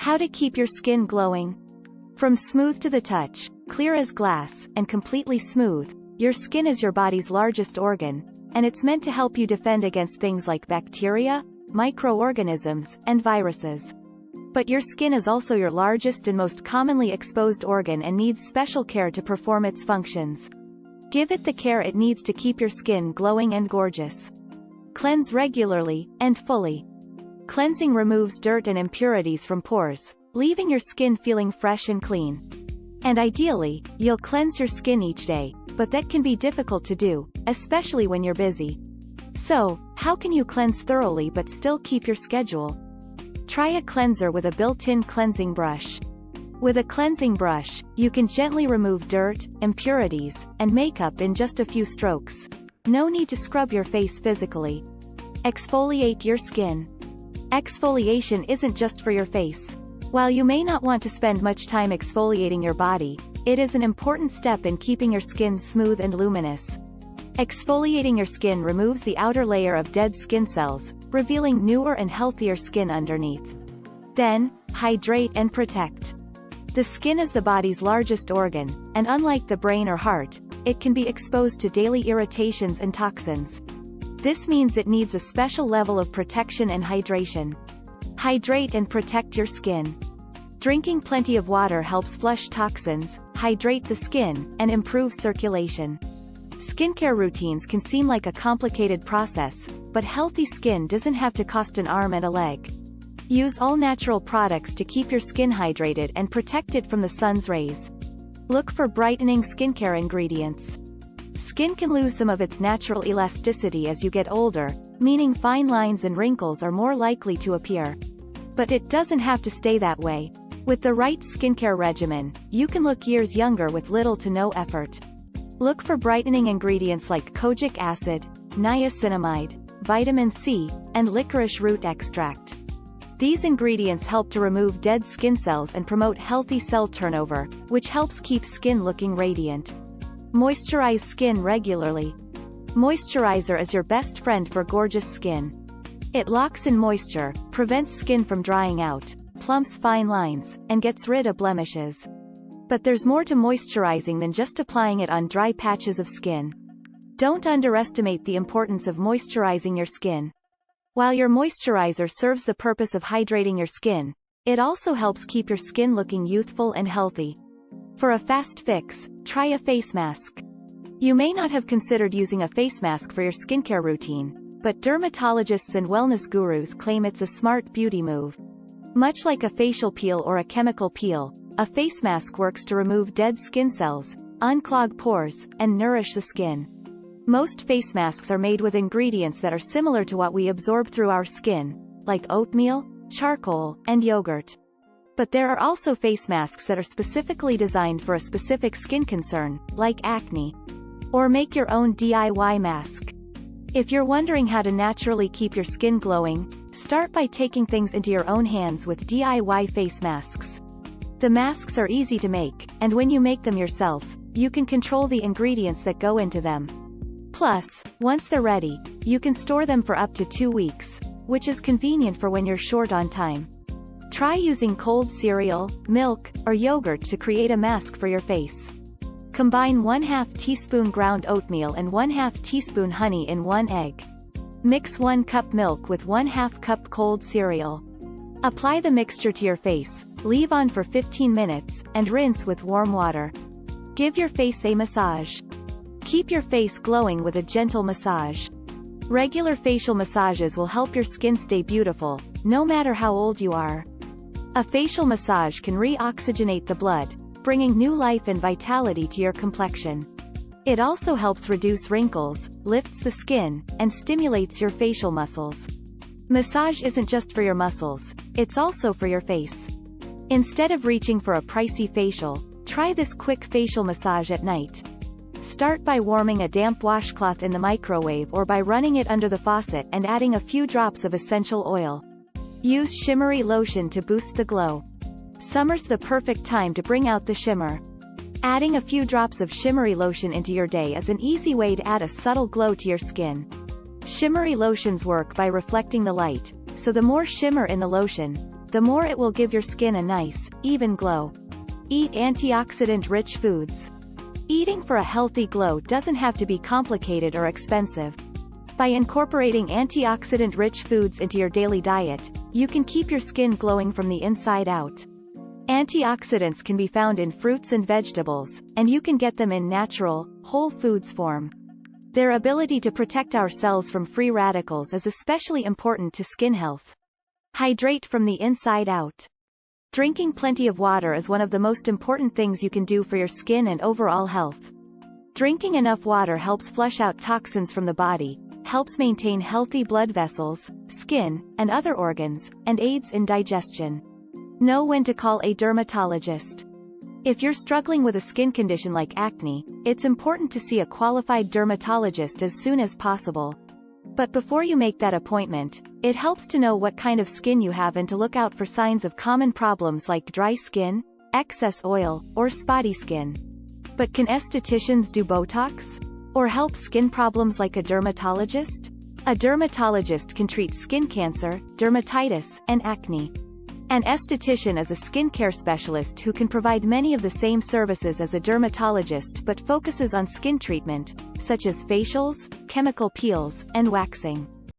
How to keep your skin glowing. From smooth to the touch, clear as glass, and completely smooth, your skin is your body's largest organ, and it's meant to help you defend against things like bacteria, microorganisms, and viruses. But your skin is also your largest and most commonly exposed organ and needs special care to perform its functions. Give it the care it needs to keep your skin glowing and gorgeous. Cleanse regularly, and fully. Cleansing removes dirt and impurities from pores, leaving your skin feeling fresh and clean. And ideally, you'll cleanse your skin each day, but that can be difficult to do, especially when you're busy. So, how can you cleanse thoroughly but still keep your schedule? Try a cleanser with a built-in cleansing brush. With a cleansing brush, you can gently remove dirt, impurities, and makeup in just a few strokes. No need to scrub your face physically. Exfoliate your skin. Exfoliation isn't just for your face. While you may not want to spend much time exfoliating your body, it is an important step in keeping your skin smooth and luminous. Exfoliating your skin removes the outer layer of dead skin cells, revealing newer and healthier skin underneath. Then, hydrate and protect. The skin is the body's largest organ, and unlike the brain or heart, it can be exposed to daily irritations and toxins. This means it needs a special level of protection and hydration. Hydrate and protect your skin. Drinking plenty of water helps flush toxins, hydrate the skin, and improve circulation. Skincare routines can seem like a complicated process, but healthy skin doesn't have to cost an arm and a leg. Use all-natural products to keep your skin hydrated and protected from the sun's rays. Look for brightening skincare ingredients. Skin can lose some of its natural elasticity as you get older, meaning fine lines and wrinkles are more likely to appear. But it doesn't have to stay that way. With the right skincare regimen, you can look years younger with little to no effort. Look for brightening ingredients like kojic acid, niacinamide, vitamin C, and licorice root extract. These ingredients help to remove dead skin cells and promote healthy cell turnover, which helps keep skin looking radiant. Moisturize skin regularly. Moisturizer is your best friend for gorgeous skin. It locks in moisture, prevents skin from drying out, plumps fine lines, and gets rid of blemishes. But there's more to moisturizing than just applying it on dry patches of skin. Don't underestimate the importance of moisturizing your skin. While your moisturizer serves the purpose of hydrating your skin, it also helps keep your skin looking youthful and healthy. For a fast fix, try a face mask. You may not have considered using a face mask for your skincare routine, but dermatologists and wellness gurus claim it's a smart beauty move. Much like a facial peel or a chemical peel, a face mask works to remove dead skin cells, unclog pores, and nourish the skin. Most face masks are made with ingredients that are similar to what we absorb through our skin, like oatmeal, charcoal, and yogurt. But there are also face masks that are specifically designed for a specific skin concern, like acne. Or make your own DIY mask. If you're wondering how to naturally keep your skin glowing, start by taking things into your own hands with DIY face masks. The masks are easy to make, and when you make them yourself, you can control the ingredients that go into them. Plus, once they're ready, you can store them for up to 2 weeks, which is convenient for when you're short on time. Try using cold cereal, milk, or yogurt to create a mask for your face. Combine 1/2 teaspoon ground oatmeal and 1/2 teaspoon honey in 1 egg. Mix 1 cup milk with 1/2 cup cold cereal. Apply the mixture to your face, leave on for 15 minutes, and rinse with warm water. Give your face a massage. Keep your face glowing with a gentle massage. Regular facial massages will help your skin stay beautiful, no matter how old you are. A facial massage can re-oxygenate the blood, bringing new life and vitality to your complexion. It also helps reduce wrinkles, lifts the skin, and stimulates your facial muscles. Massage isn't just for your muscles, it's also for your face. Instead of reaching for a pricey facial, try this quick facial massage at night. Start by warming a damp washcloth in the microwave or by running it under the faucet and adding a few drops of essential oil. Use shimmery lotion to boost the glow. Summer's the perfect time to bring out the shimmer. Adding a few drops of shimmery lotion into your day is an easy way to add a subtle glow to your skin. Shimmery lotions work by reflecting the light, so the more shimmer in the lotion, the more it will give your skin a nice, even glow. Eat antioxidant-rich foods. Eating for a healthy glow doesn't have to be complicated or expensive. By incorporating antioxidant-rich foods into your daily diet, you can keep your skin glowing from the inside out. Antioxidants can be found in fruits and vegetables, and you can get them in natural, whole foods form. Their ability to protect our cells from free radicals is especially important to skin health. Hydrate from the inside out. Drinking plenty of water is one of the most important things you can do for your skin and overall health. Drinking enough water helps flush out toxins from the body, helps maintain healthy blood vessels, skin, and other organs, and aids in digestion. Know when to call a dermatologist. If you're struggling with a skin condition like acne, it's important to see a qualified dermatologist as soon as possible. But before you make that appointment, it helps to know what kind of skin you have and to look out for signs of common problems like dry skin, excess oil, or spotty skin. But can estheticians do Botox? Or help skin problems like a dermatologist? A dermatologist can treat skin cancer, dermatitis, and acne. An esthetician is a skincare specialist who can provide many of the same services as a dermatologist but focuses on skin treatment, such as facials, chemical peels, and waxing.